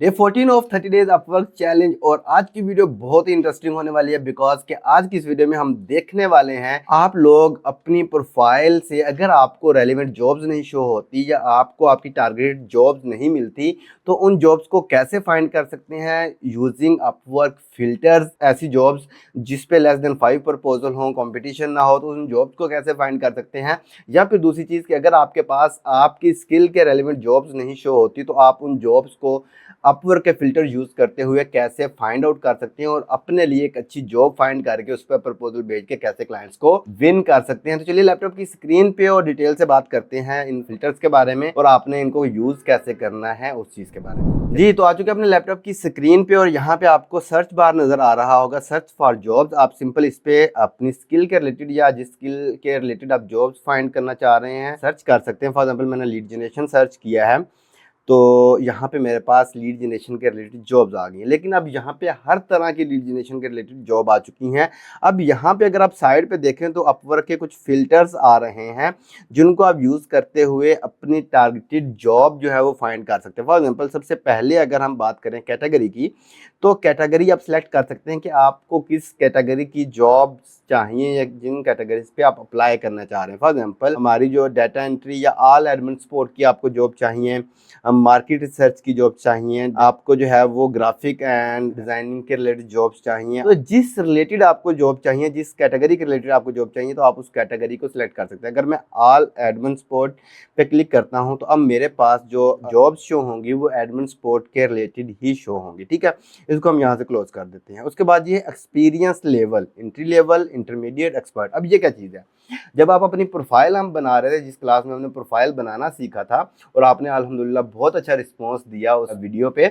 Day 14 of 30 days Upwork challenge. और आज की वीडियो बहुत ही इंटरेस्टिंग होने वाली है बिकॉज कि आज की इस वीडियो में हम देखने वाले हैं आप लोग अपनी प्रोफाइल से अगर आपको रेलिवेंट जॉब्स नहीं शो होती या आपको आपकी टारगेट जॉब्स नहीं मिलती तो उन जॉब्स को कैसे फाइंड कर सकते हैं यूजिंग अपवर्क फिल्टर्स। ऐसी जॉब्स जिस पे लेस देन 5 प्रपोजल हो, कंपटीशन ना हो, तो उन जॉब्स को कैसे फाइंड कर सकते हैं। या फिर दूसरी चीज़ कि अगर आपके पास आपकी स्किल के रेलिवेंट जॉब्स नहीं शो होती तो आप उन जॉब्स को अपवर्क के फिल्टर यूज करते हुए कैसे फाइंड आउट कर सकते हैं और अपने लिए एक अच्छी जॉब फाइंड करके उस पर प्रपोजल भेज के कैसे क्लाइंट्स को विन कर सकते हैं। तो चलिए लैपटॉप की स्क्रीन पे और डिटेल से बात करते हैं इन फिल्टर्स के बारे में और आपने इनको यूज कैसे करना है उस चीज के बारे में। जी तो आ चुके अपने लैपटॉप की स्क्रीन पे और यहाँ पे आपको सर्च बार नजर आ रहा होगा, सर्च फॉर जॉब्स। आप सिंपल इस पे अपनी स्किल के रिलेटेड या जिस स्किल के रिलेटेड आप जॉब्स फाइंड करना चाह रहे हैं सर्च कर सकते हैं। फॉर एग्जाम्पल मैंने लीड जनरेशन सर्च किया है तो यहाँ पे मेरे पास लीड जनरेशन के रिलेटेड जॉब्स आ गई हैं, लेकिन अब यहाँ पे हर तरह की लीड जनरेशन के रिलेटेड जॉब आ चुकी हैं। अब यहाँ पे अगर आप साइड पे देखें तो अपवर्क के कुछ फिल्टर्स आ रहे हैं जिनको आप यूज़ करते हुए अपनी टारगेटेड जॉब जो है वो फाइंड कर सकते हैं। फॉर एग्जांपल सबसे पहले अगर हम बात करें कैटेगरी की तो कैटेगरी आप सिलेक्ट कर सकते हैं कि आपको किस कैटेगरी की जॉब्स चाहिए या जिन कैटेगरीज पे आप अप्लाई करना चाह रहे हैं। फॉर एग्जांपल हमारी जो डाटा एंट्री या ऑल एडमिन सपोर्ट की आपको जॉब चाहिए, मार्केट रिसर्च की जॉब चाहिए, आपको जो है वो ग्राफिक एंड डिजाइनिंग के रिलेटेड जॉब्स चाहिए। तो जिस रिलेटेड आपको जॉब चाहिए, जिस कैटेगरी के रिलेटेड आपको जॉब चाहिए तो आप उस कैटेगरी को सिलेक्ट कर सकते हैं। अगर मैं ऑल एडमिन सपोर्ट पे क्लिक करता हूं तो अब मेरे पास जो जॉब्स शो होंगी वो एडमिन सपोर्ट के रिलेटेड ही शो होंगी। ठीक है, इसको हम यहाँ से क्लोज कर देते हैं। उसके बाद ये experience level, entry level, intermediate, expert. अब ये क्या चीज़ है, जब आप अपनी प्रोफाइल हम बना रहे थे, जिस क्लास में हमने प्रोफाइल बनाना सीखा था और आपने अल्हम्दुलिल्लाह बहुत अच्छा रिस्पांस दिया उस वीडियो पे,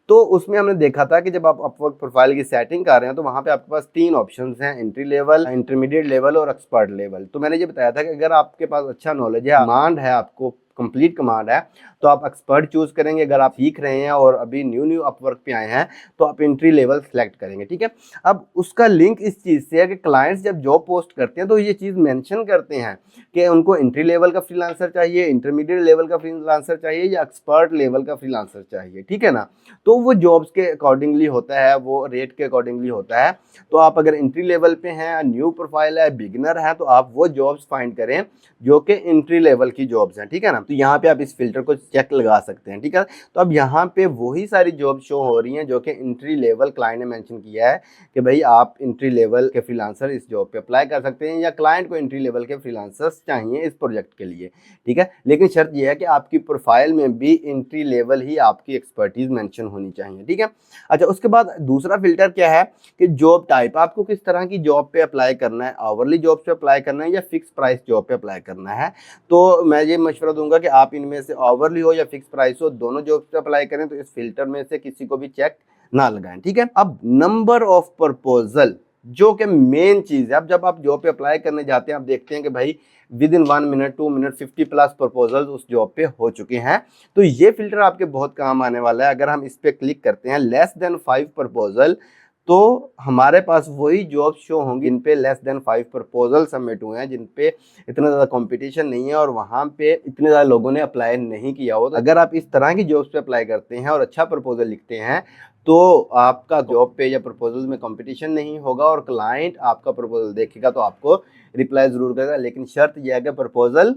तो उसमें हमने देखा था कि जब आप अपवर्क प्रोफाइल की सेटिंग कर रहे हैं तो वहाँ पे आपके पास 3 ऑप्शंस हैं, एंट्री लेवल, इंटरमीडिएट लेवल और एक्सपर्ट लेवल। तो मैंने ये बताया था कि अगर आपके पास अच्छा नॉलेज है, कमांड है, आपको कंप्लीट कमांड है तो आप एक्सपर्ट चूज करेंगे। अगर आप सीख रहे हैं और अभी न्यू अपवर्क पे आए हैं तो आप एंट्री लेवल सेलेक्ट करेंगे। ठीक है, अब उसका लिंक इस चीज़ से है कि क्लाइंट्स जब जॉब पोस्ट करते हैं तो ये चीज़ मेंशन करते हैं कि उनको एंट्री लेवल का फ्रीलांसर चाहिए, इंटरमीडिएट लेवल का फ्रीलांसर चाहिए या एक्सपर्ट लेवल का फ्रीलांसर चाहिए। ठीक है ना, तो वो जॉब्स के अकॉर्डिंगली होता है, वो रेट के अकॉर्डिंगली होता है। तो आप अगर एंट्री लेवल पे हैं, न्यू प्रोफाइल है, बिगिनर है, तो आप वो जॉब्स फाइंड करें जो कि एंट्री लेवल की जॉब्स हैं। ठीक है ना, तो यहाँ पे आप इस फिल्टर को चेक लगा सकते हैं। ठीक है, तो अब यहाँ पे वही सारी जॉब शो हो रही हैं जो कि एंट्री लेवल क्लाइंट ने मेंशन किया है कि भाई आप एंट्री लेवल के फ्रीलांसर इस जॉब पे अप्लाई कर सकते हैं या क्लाइंट को एंट्री लेवल के फ्रीलांसर्स चाहिए इस प्रोजेक्ट के लिए। ठीक है, लेकिन शर्त यह है कि आपकी प्रोफाइल में भी एंट्री लेवल ही आपकी एक्सपर्टीज मेंशन होनी चाहिए। ठीक है, अच्छा उसके बाद दूसरा फिल्टर क्या है कि जॉब टाइप, आपको किस तरह की जॉब पे अप्लाई करना है, आवरली जॉब पे अप्लाई करना है या फिक्स प्राइस जॉब पे अप्लाई करना है। तो मैं ये मशवरा दूंगा कि आप इनमें से आवरली हो या फिक्स प्राइस हो, दोनों जॉब पे अप्लाई करें, तो इस फिल्टर में से किसी को भी चेक ना लगाएं। ठीक है, अब नंबर ऑफ प्रपोजल जो कि मेन चीज है। अब जब आप जॉब पे अप्लाई करने जाते हैं आप देखते हैं कि भाई with in 1 minute 2 minute 50 plus proposal उस जॉब पे हो चुके हैं। तो ये फिल्टर आपके बहुत काम आने वाला है। अगर हम इस पे क्लिक करते हैं लेस देन 5 प्रपोजल तो हमारे पास वही जॉब शो होंगी जिन पे लेस देन 5 प्रपोजल सबमिट हुए हैं, जिन पे इतना ज़्यादा कंपटीशन नहीं है और वहाँ पे इतने ज़्यादा लोगों ने अप्लाई नहीं किया हो। तो अगर आप इस तरह की जॉब्स पे अप्लाई करते हैं और अच्छा प्रपोजल लिखते हैं तो आपका जॉब पे या प्रपोजल में कंपटीशन नहीं होगा और क्लाइंट आपका प्रपोजल देखेगा तो आपको रिप्लाई ज़रूर करेगा, लेकिन शर्त यह है कि प्रपोजल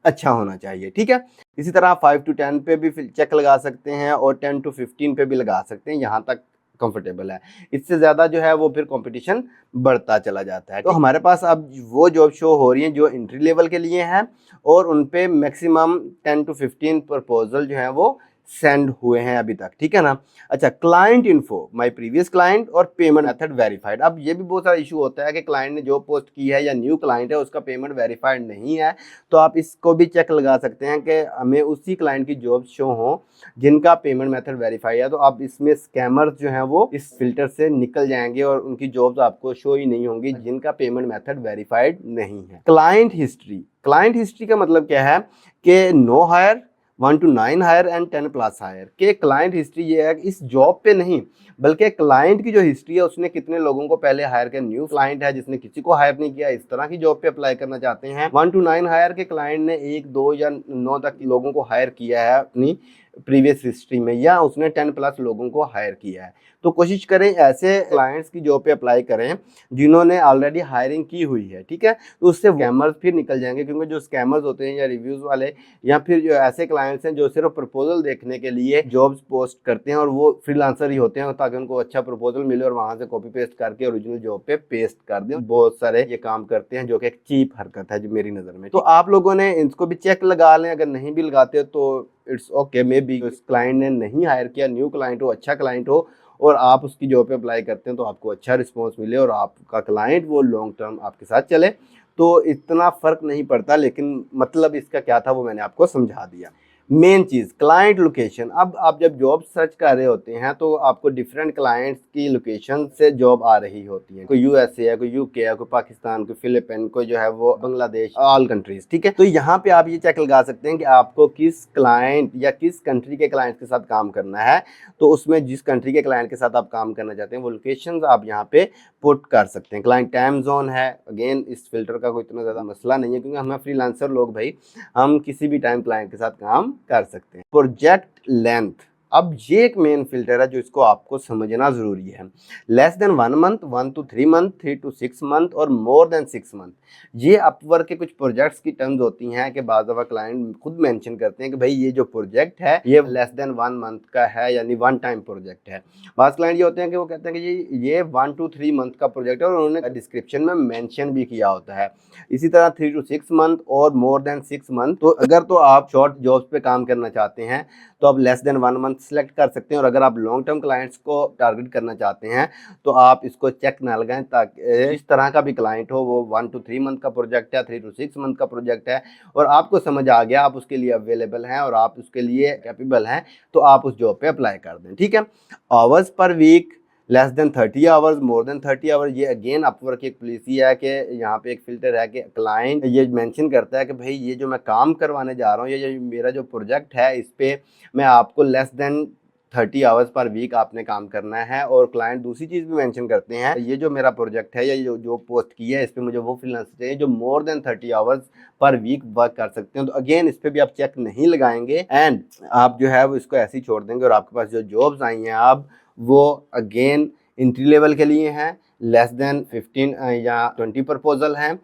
अच्छा होना चाहिए। ठीक है, इसी तरह 5 to 10 पे भी चेक लगा सकते हैं और 10 to 15 पे भी लगा सकते हैं, यहाँ तक कंफर्टेबल है। इससे ज़्यादा जो है वो फिर कंपटीशन बढ़ता चला जाता है। तो हमारे पास अब वो जॉब शो हो रही हैं जो एंट्री लेवल के लिए हैं और उन पे मैक्सिमम 10 to 15 प्रपोजल जो हैं वो सेंड हुए हैं अभी तक। ठीक है ना, अच्छा client info, my previous client और पेमेंट मेथड वेरीफाइड। अब ये भी बहुत सारा इशू होता है कि क्लाइंट ने जो पोस्ट की है या न्यू क्लाइंट है उसका पेमेंट वेरीफाइड नहीं है, तो आप इसको भी चेक लगा सकते हैं कि हमें उसी क्लाइंट की जॉब शो हो जिनका पेमेंट मेथड वेरीफाई है। तो आप इसमें स्कैमर्स जो हैं वो इस फिल्टर से निकल जाएंगे और उनकी जॉब्स आपको शो ही नहीं होंगी जिनका पेमेंट मेथड वेरीफाइड नहीं है। क्लाइंट हिस्ट्री, क्लाइंट हिस्ट्री का मतलब क्या है कि no hire, 1 to 9 hire and 10 plus hire के क्लाइंट हिस्ट्री ये है कि इस जॉब पे नहीं बल्कि क्लाइंट की जो हिस्ट्री है उसने कितने लोगों को पहले हायर किया, न्यू क्लाइंट है जिसने किसी को हायर नहीं किया, इस तरह की जॉब पे अप्लाई करना चाहते हैं। 1 to 9 हायर के क्लाइंट ने 1 2 या 9 तक लोगों को हायर किया है अपनी प्रीवियस हिस्ट्री में, या उसने 10+ लोगों को हायर किया है। तो कोशिश करें ऐसे क्लाइंट्स की जॉब पे अप्लाई करें जिन्होंने ऑलरेडी हायरिंग की हुई है, ठीक है। तो उससे स्कैमर्स फिर निकल जाएंगे, क्योंकि जो स्कैमर्स होते हैं या रिव्यूज वाले या फिर जो ऐसे क्लाइंट्स हैं जो सिर्फ प्रपोजल देखने के लिए जॉब्स पोस्ट करते हैं और वो फ्रीलांसर ही होते हैं ताकि उनको अच्छा प्रपोजल मिले और वहां से कॉपी पेस्ट करके ओरिजिनल जॉब पे पेस्ट कर दें। बहुत सारे ये काम करते हैं जो कि एक चीप हरकत है जो मेरी नजर में। तो आप लोगों ने इनको भी चेक लगा लें, अगर नहीं भी लगाते तो इट्स ओके, मे बी इस क्लाइंट ने नहीं हायर किया, न्यू क्लाइंट हो, अच्छा क्लाइंट हो और आप उसकी जॉब पे अप्लाई करते हैं तो आपको अच्छा रिस्पॉन्स मिले और आपका क्लाइंट वो लॉन्ग टर्म आपके साथ चले, तो इतना फर्क नहीं पड़ता। लेकिन मतलब इसका क्या था वो मैंने आपको समझा दिया। मेन चीज क्लाइंट लोकेशन। अब आप जब जॉब सर्च कर रहे होते हैं तो आपको डिफरेंट क्लाइंट्स की लोकेशन से जॉब आ रही होती है, कोई यूएसए है, कोई यूके है, कोई पाकिस्तान, कोई फिलीपीन, कोई जो है वो बांग्लादेश, ऑल कंट्रीज, ठीक है। तो यहाँ पे आप ये चेक लगा सकते हैं कि आपको किस क्लाइंट या किस कंट्री के क्लाइंट के साथ काम करना है। तो उसमें जिस कंट्री के क्लाइंट के साथ आप काम करना चाहते हैं वो लोकेशन आप यहाँ पे पुट कर सकते हैं। क्लाइंट टाइम जोन है, अगेन इस फिल्टर का कोई इतना ज्यादा मसला नहीं है क्योंकि हमें फ्रीलांसर लोग भाई हम किसी भी टाइम क्लाइंट के साथ काम कर सकते हैं। प्रोजेक्ट लेंथ, अब ये एक मेन फिल्टर है जो इसको आपको समझना जरूरी है। Less than 1 month, 1 to 3 month, 3 to 6 month और मोर देन 6 मंथ, ये अपवर्क के कुछ प्रोजेक्ट्स की टर्म्स होती हैं कि बाज़ दफा क्लाइंट खुद मेंशन करते हैं कि भाई ये जो प्रोजेक्ट है ये लेस देन 1 मंथ का है, यानी वन टाइम प्रोजेक्ट है। बाज़ क्लाइंट ये होते हैं कि वो कहते हैं कि ये 1 to 3 मंथ का प्रोजेक्ट है और उन्होंने डिस्क्रिप्शन में मेंशन भी किया होता है। इसी तरह 3 to 6 मंथ और मोर देन 6 मंथ। तो अगर तो आप शॉर्ट जॉब्स पे काम करना चाहते हैं तो आप लेस देन 1 मंथ सेलेक्ट कर सकते हैं, और अगर आप लॉन्ग टर्म क्लाइंट्स को टारगेट करना चाहते हैं तो आप इसको चेक ना लगाएं, ताकि इस तरह का भी क्लाइंट हो वो 1 to 3 मंथ का प्रोजेक्ट है, 3 to 6 मंथ का प्रोजेक्ट है और आपको समझ आ गया, आप उसके लिए अवेलेबल हैं और आप उसके लिए कैपेबल हैं, तो आप उस जॉब पे अप्लाई कर दें, ठीक है। Hours per week less than 30 hours, more than 30 hours, ये अगेन अपवर्क की एक पॉलिसी है कि यहाँ पे एक फिल्टर है कि क्लाइंट ये मेंशन करता है कि भाई ये जो मैं काम करवाने जा रहा हूँ, ये मेरा जो प्रोजेक्ट है इस पे मैं आपको less than 30 hours per week आपने काम करना है। और क्लाइंट दूसरी चीज़ भी मेंशन करते हैं, ये जो मेरा प्रोजेक्ट है या जो पोस्ट की है इस पे मुझे वो फ्रीलांसर चाहिए जो more than 30 hours per week work कर सकते हैं। तो अगेन इस पे भी आप चेक नहीं लगाएंगे एंड आप जो है वो इसको ऐसे ही छोड़ देंगे और आपके पास जो जॉब्स आई हैं अब वो अगेन एंट्री लेवल के लिए हैं, लेस देन 15 या 20 प्रपोजल हैं,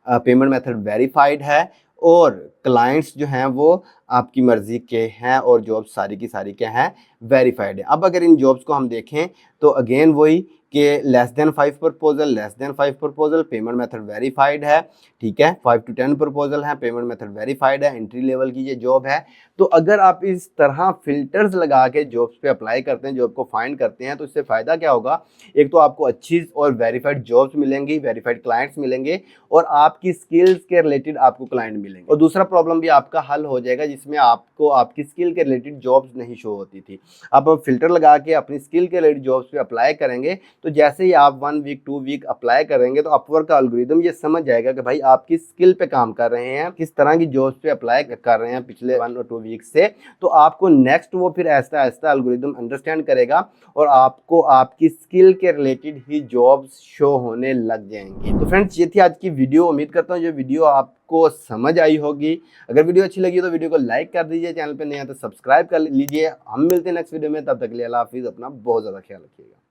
पेमेंट मेथड वेरीफाइड है और क्लाइंट्स जो हैं वो आपकी मर्जी के हैं और जॉब्स सारी की सारी के हैं वेरीफाइड है। अब अगर इन जॉब्स को हम देखें तो अगेन वही कि less than 5 proposal, less than 5 proposal, payment method verified है, ठीक है। 5 to 10 प्रपोजल है, पेमेंट मेथड वेरीफाइड है, एंट्री लेवल की ये जॉब है। तो अगर आप इस तरह फिल्टर्स लगा के जॉब्स पे अप्लाई करते हैं, जॉब को फाइंड करते हैं, तो इससे फायदा क्या होगा, एक तो आपको अच्छी और वेरीफाइड जॉब्स मिलेंगी, वेरीफाइड क्लाइंट्स मिलेंगे और आपकी स्किल्स के रिलेटेड आपको क्लाइंट मिलेंगे। और दूसरा प्रॉब्लम भी आपका हल हो जाएगा जिसमें आपको आपकी स्किल के रिलेटेड जॉब्स नहीं शो होती थी। आप फिल्टर लगा के अपनी स्किल के रिलेटेड जॉब्स पे अप्लाई करेंगे तो जैसे ही आप 1 वीक 2 वीक अप्लाई करेंगे तो अपवर्क का एल्गोरिदम ये समझ जाएगा कि भाई आप किस स्किल पे काम कर रहे हैं, किस तरह की जॉब्स पे अप्लाई कर रहे हैं पिछले 1 और 2 वीक से। तो आपको नेक्स्ट वो फिर ऐसा ऐसा एल्गोरिदम अंडरस्टैंड करेगा और आपको आपकी स्किल के रिलेटेड ही जॉब्स शो होने लग जाएंगी। तो फ्रेंड्स ये थी आज की वीडियो। उम्मीद करता हूँ ये वीडियो आपको समझ आई होगी। अगर वीडियो अच्छी लगी तो वीडियो को लाइक कर दीजिए, चैनल पे नया तो सब्सक्राइब कर लीजिए। हम मिलते हैं नेक्स्ट वीडियो में, तब तक के लिए अल्लाह हाफिज़। अपना बहुत ज़्यादा ख्याल रखिएगा।